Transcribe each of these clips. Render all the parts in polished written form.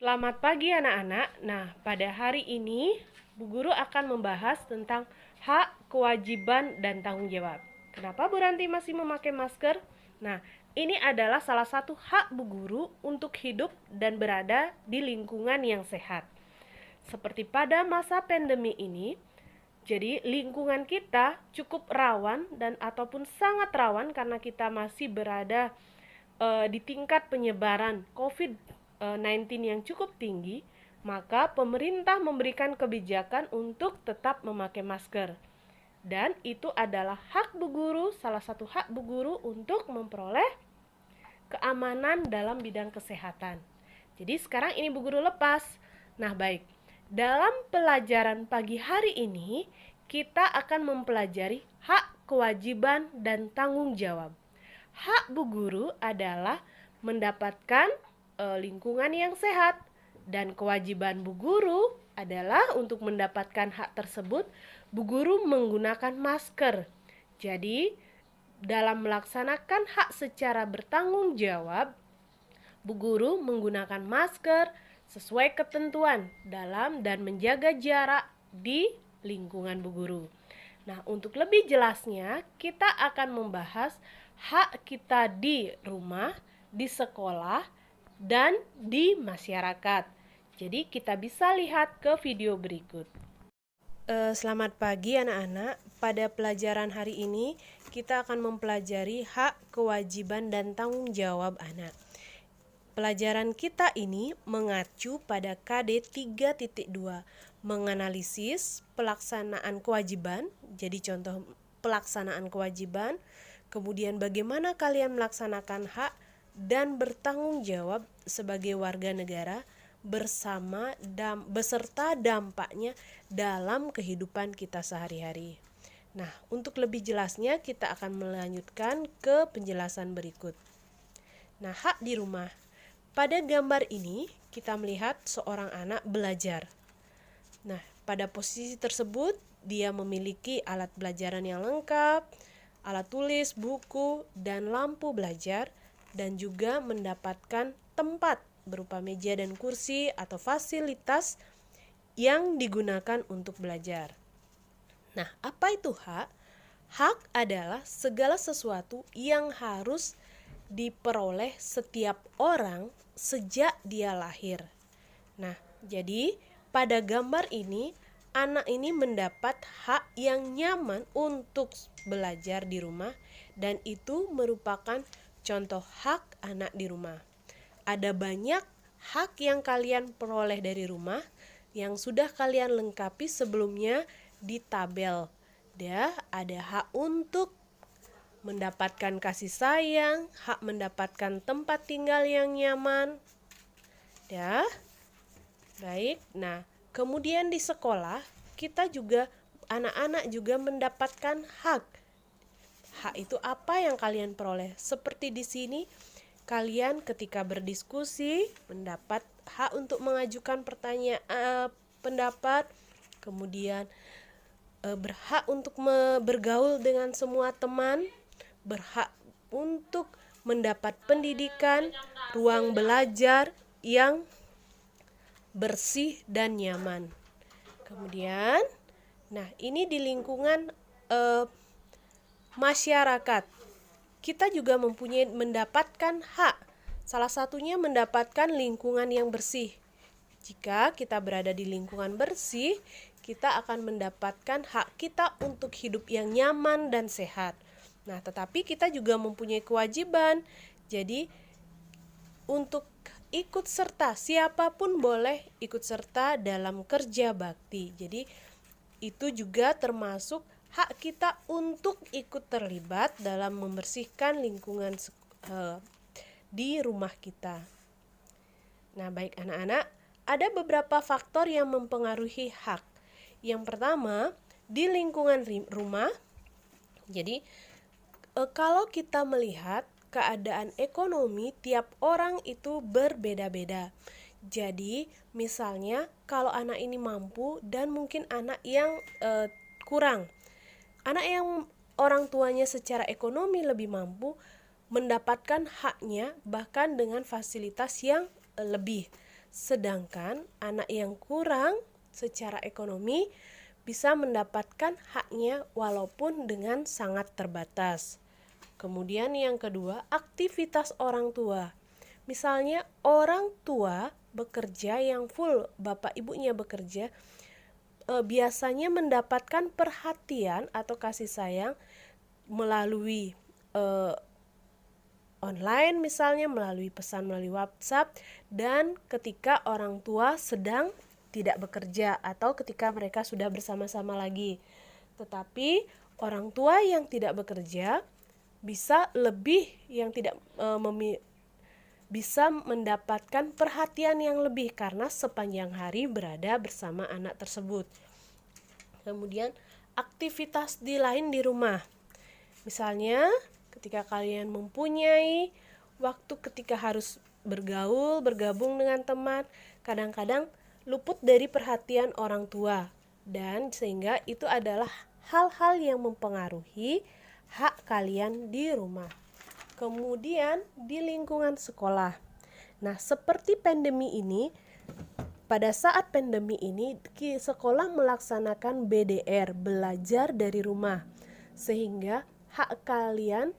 Selamat pagi anak-anak. Nah, pada hari ini Bu Guru akan membahas tentang hak, kewajiban, dan tanggung jawab. Kenapa Bu Ranti masih memakai masker? Nah, ini adalah salah satu hak Bu Guru untuk hidup dan berada di lingkungan yang sehat. Seperti pada masa pandemi ini, jadi lingkungan kita cukup rawan dan ataupun sangat rawan karena kita masih berada di tingkat penyebaran COVID-19 yang cukup tinggi, maka pemerintah memberikan kebijakan untuk tetap memakai masker. Dan itu adalah hak Bu Guru, salah satu hak Bu Guru untuk memperoleh keamanan dalam bidang kesehatan. Jadi sekarang ini Bu Guru lepas. Nah, baik. Dalam pelajaran pagi hari ini, kita akan mempelajari hak, kewajiban, dan tanggung jawab. Hak Bu Guru adalah mendapatkan lingkungan yang sehat, dan kewajiban Bu Guru adalah untuk mendapatkan hak tersebut Bu Guru menggunakan masker. Jadi dalam melaksanakan hak secara bertanggung jawab, Bu Guru menggunakan masker sesuai ketentuan dalam dan menjaga jarak di lingkungan Bu Guru. Nah, untuk lebih jelasnya, kita akan membahas hak kita di rumah, di sekolah, dan di masyarakat. Jadi kita bisa lihat ke video berikut. Selamat pagi anak-anak. Pada pelajaran hari ini, kita akan mempelajari hak, kewajiban, dan tanggung jawab anak. Pelajaran kita ini mengacu pada KD 3.2, menganalisis pelaksanaan kewajiban. Jadi contoh pelaksanaan kewajiban, kemudian bagaimana kalian melaksanakan hak dan bertanggung jawab sebagai warga negara beserta dampaknya dalam kehidupan kita sehari-hari. Nah, untuk lebih jelasnya kita akan melanjutkan ke penjelasan berikut. Nah, hak di rumah. Pada gambar ini kita melihat seorang anak belajar. Nah, pada posisi tersebut dia memiliki alat pelajaran yang lengkap, alat tulis, buku, dan lampu belajar, dan juga mendapatkan tempat berupa meja dan kursi atau fasilitas yang digunakan untuk belajar. Nah, apa itu hak? Hak adalah segala sesuatu yang harus diperoleh setiap orang sejak dia lahir. Nah, jadi pada gambar ini, anak ini mendapat hak yang nyaman untuk belajar di rumah, dan itu merupakan contoh hak anak di rumah. Ada banyak hak yang kalian peroleh dari rumah yang sudah kalian lengkapi sebelumnya di tabel. Ada hak untuk mendapatkan kasih sayang, hak mendapatkan tempat tinggal yang nyaman. Baik. Nah, kemudian di sekolah kita juga anak-anak juga mendapatkan hak. Hak itu apa yang kalian peroleh? Seperti di sini kalian ketika berdiskusi mendapat hak untuk mengajukan pertanyaan, pendapat, kemudian berhak untuk bergaul dengan semua teman, berhak untuk mendapat pendidikan, ruang belajar yang bersih dan nyaman. Kemudian, nah ini di lingkungan masyarakat, kita juga mendapatkan hak. Salah satunya mendapatkan lingkungan yang bersih. Jika kita berada di lingkungan bersih, kita akan mendapatkan hak kita untuk hidup yang nyaman dan sehat. Nah, tetapi kita juga mempunyai kewajiban. Jadi, untuk ikut serta, siapapun boleh ikut serta dalam kerja bakti. Jadi, itu juga termasuk hak kita untuk ikut terlibat dalam membersihkan lingkungan di rumah kita. Nah, baik anak-anak, ada beberapa faktor yang mempengaruhi hak. Yang pertama, di lingkungan rumah. Jadi, kalau kita melihat keadaan ekonomi tiap orang itu berbeda-beda. Jadi, misalnya kalau anak ini mampu dan mungkin anak yang kurang. Anak yang orang tuanya secara ekonomi lebih mampu mendapatkan haknya bahkan dengan fasilitas yang lebih. Sedangkan anak yang kurang secara ekonomi bisa mendapatkan haknya walaupun dengan sangat terbatas. Kemudian yang kedua, aktivitas orang tua. Misalnya orang tua bekerja yang full, bapak ibunya bekerja, biasanya mendapatkan perhatian atau kasih sayang melalui online, misalnya melalui pesan melalui WhatsApp, dan ketika orang tua sedang tidak bekerja atau ketika mereka sudah bersama-sama lagi. Tetapi orang tua yang tidak bekerja bisa lebih yang tidak bisa mendapatkan perhatian yang lebih karena sepanjang hari berada bersama anak tersebut. Kemudian aktivitas lain di rumah. Misalnya ketika kalian mempunyai waktu ketika harus bergaul, bergabung dengan teman, kadang-kadang luput dari perhatian orang tua, dan sehingga itu adalah hal-hal yang mempengaruhi hak kalian di rumah. Kemudian di lingkungan sekolah. Nah, seperti pandemi ini, pada saat pandemi ini sekolah melaksanakan BDR, belajar dari rumah, sehingga hak kalian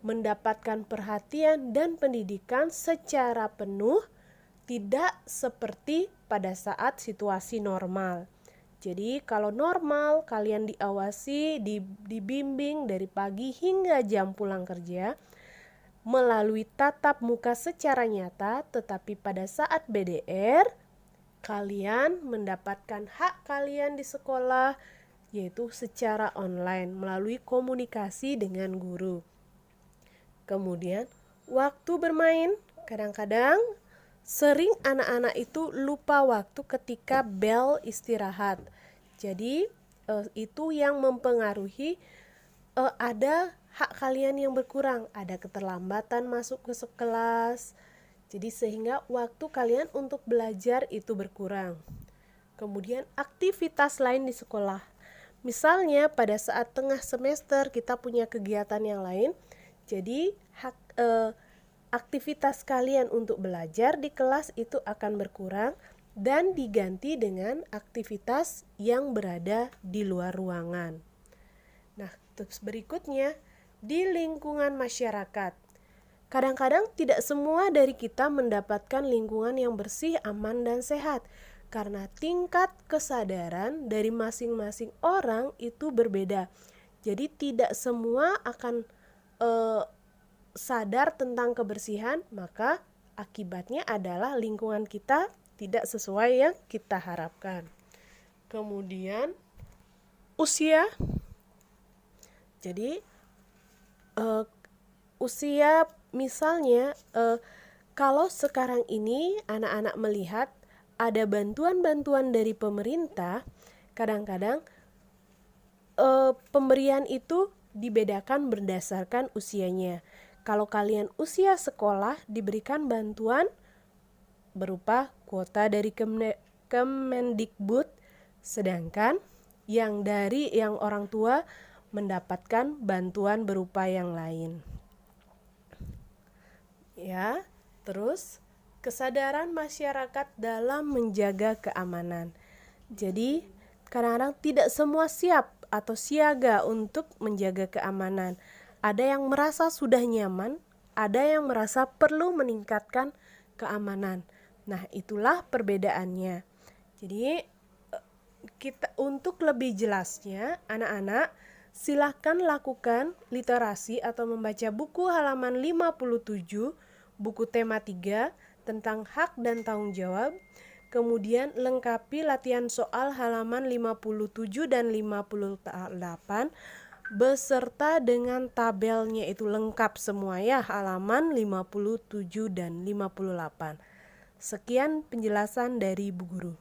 mendapatkan perhatian dan pendidikan secara penuh, tidak seperti pada saat situasi normal. Jadi kalau normal kalian diawasi, dibimbing dari pagi hingga jam pulang kerja melalui tatap muka secara nyata, tetapi pada saat BDR kalian mendapatkan hak kalian di sekolah, yaitu secara online melalui komunikasi dengan guru. Kemudian waktu bermain, kadang-kadang sering anak-anak itu lupa waktu ketika bel istirahat. Jadi itu yang mempengaruhi ada hak kalian yang berkurang, ada keterlambatan masuk ke kelas. Jadi sehingga waktu kalian untuk belajar itu berkurang. Kemudian aktivitas lain di sekolah. Misalnya pada saat tengah semester kita punya kegiatan yang lain, jadi aktivitas kalian untuk belajar di kelas itu akan berkurang dan diganti dengan aktivitas yang berada di luar ruangan. Nah, tips berikutnya di lingkungan masyarakat. Kadang-kadang tidak semua dari kita mendapatkan lingkungan yang bersih, aman, dan sehat karena tingkat kesadaran dari masing-masing orang itu berbeda. Jadi tidak semua akan sadar tentang kebersihan, maka akibatnya adalah lingkungan kita tidak sesuai yang kita harapkan. Kemudian usia. Jadi usia misalnya kalau sekarang ini anak-anak melihat ada bantuan-bantuan dari pemerintah, kadang-kadang pemberian itu dibedakan berdasarkan usianya. Kalau kalian usia sekolah diberikan bantuan berupa kuota dari Kemendikbud, sedangkan yang orang tua mendapatkan bantuan berupa yang lain. Ya, terus kesadaran masyarakat dalam menjaga keamanan. Jadi, kadang-kadang tidak semua siap atau siaga untuk menjaga keamanan. Ada yang merasa sudah nyaman, ada yang merasa perlu meningkatkan keamanan. Nah, itulah perbedaannya. Jadi, untuk lebih jelasnya, anak-anak silahkan lakukan literasi atau membaca buku halaman 57, buku tema 3 tentang hak dan tanggung jawab. Kemudian lengkapi latihan soal halaman 57 dan 58 beserta dengan tabelnya, itu lengkap semua ya, halaman 57 dan 58. Sekian penjelasan dari Bu Guru.